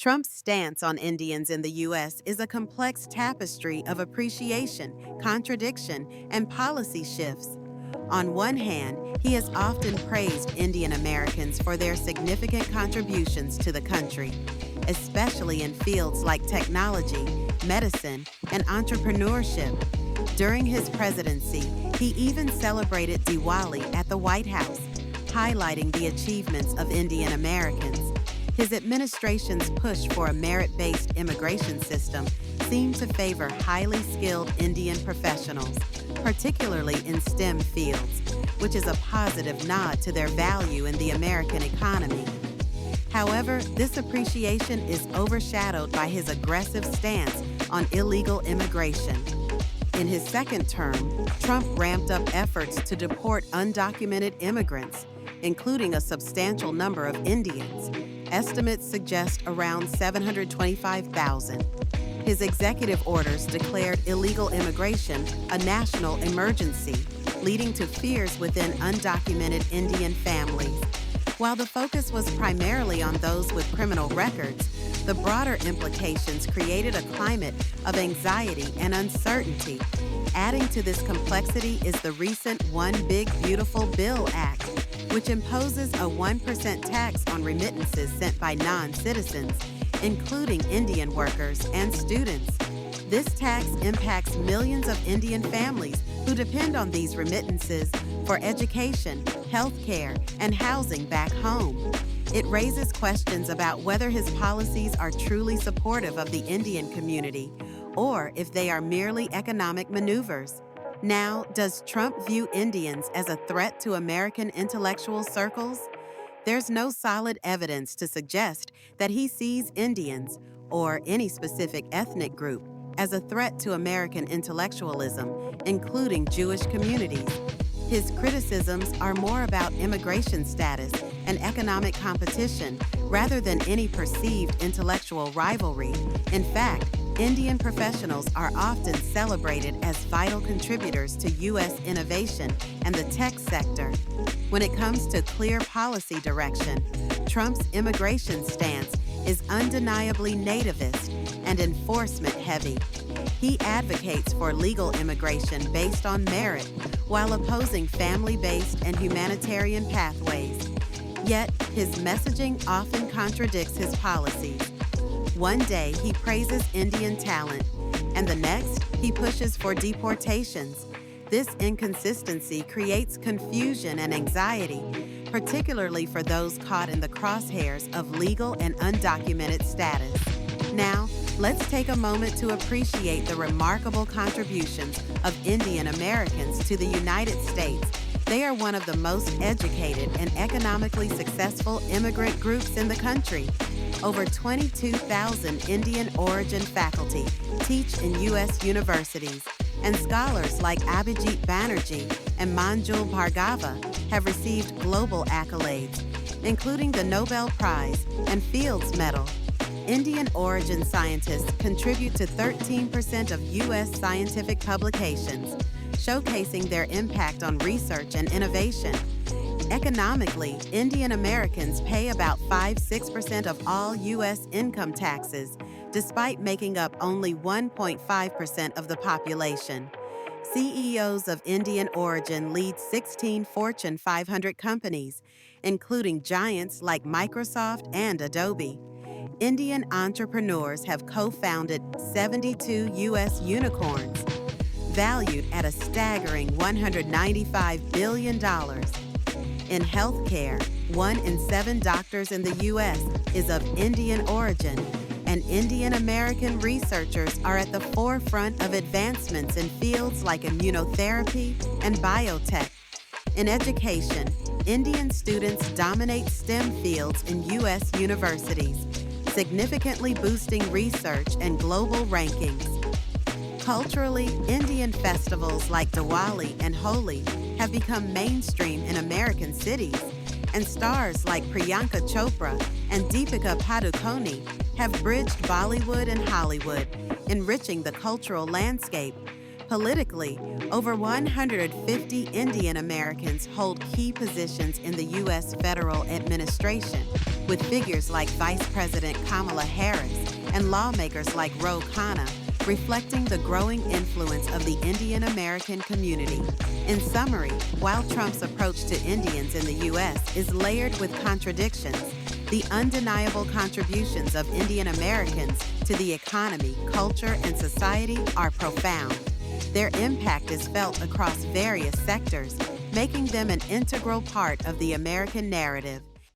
Trump's stance on Indians in the U.S. is a complex tapestry of appreciation, contradiction, and policy shifts. On one hand, he has often praised Indian Americans for their significant contributions to the country, especially in fields like technology, medicine, and entrepreneurship. During his presidency, he even celebrated Diwali at the White House, highlighting the achievements of Indian Americans. His administration's push for a merit-based immigration system seemed to favor highly skilled Indian professionals, particularly in STEM fields, which is a positive nod to their value in the American economy. However, this appreciation is overshadowed by his aggressive stance on illegal immigration. In his second term, Trump ramped up efforts to deport undocumented immigrants, including a substantial number of Indians. Estimates suggest around 725,000. His executive orders declared illegal immigration a national emergency, leading to fears within undocumented Indian families. While the focus was primarily on those with criminal records, the broader implications created a climate of anxiety and uncertainty. Adding to this complexity is the recent One Big Beautiful Bill Act, which imposes a 1% tax on remittances sent by non-citizens, including Indian workers and students. This tax impacts millions of Indian families who depend on these remittances for education, health care, and housing back home. It raises questions about whether his policies are truly supportive of the Indian community or if they are merely economic maneuvers. Now, does Trump view Indians as a threat to American intellectual circles? There's no solid evidence to suggest that he sees Indians, or any specific ethnic group, as a threat to American intellectualism, including Jewish communities. His criticisms are more about immigration status and economic competition rather than any perceived intellectual rivalry. In fact, Indian professionals are often celebrated as vital contributors to U.S. innovation and the tech sector. When it comes to clear policy direction, Trump's immigration stance is undeniably nativist and enforcement-heavy. He advocates for legal immigration based on merit while opposing family-based and humanitarian pathways. Yet, his messaging often contradicts his policies. One day, he praises Indian talent, and the next, he pushes for deportations. This inconsistency creates confusion and anxiety, particularly for those caught in the crosshairs of legal and undocumented status. Now, let's take a moment to appreciate the remarkable contributions of Indian Americans to the United States. They are one of the most educated and economically successful immigrant groups in the country. Over 22,000 Indian origin faculty teach in U.S. universities, and scholars like Abhijit Banerjee and Manjul Bhargava have received global accolades, including the Nobel Prize and Fields Medal. Indian origin scientists contribute to 13% of U.S. scientific publications, showcasing their impact on research and innovation. Economically, Indian Americans pay about 5–6% of all U.S. income taxes, despite making up only 1.5% of the population. CEOs of Indian origin lead 16 Fortune 500 companies, including giants like Microsoft and Adobe. Indian entrepreneurs have co-founded 72 U.S. unicorns, valued at a staggering $195 billion. In healthcare, 1 in 7 doctors in the U.S. is of Indian origin, and Indian American researchers are at the forefront of advancements in fields like immunotherapy and biotech. In education, Indian students dominate STEM fields in U.S. universities, significantly boosting research and global rankings. Culturally, Indian festivals like Diwali and Holi have become mainstream in American cities, and stars like Priyanka Chopra and Deepika Padukone have bridged Bollywood and Hollywood, enriching the cultural landscape. Politically, over 150 Indian Americans hold key positions in the U.S. federal administration, with figures like Vice President Kamala Harris and lawmakers like Ro Khanna reflecting the growing influence of the Indian American community. In summary, while Trump's approach to Indians in the U.S. is layered with contradictions, the undeniable contributions of Indian Americans to the economy, culture, and society are profound. Their impact is felt across various sectors, making them an integral part of the American narrative.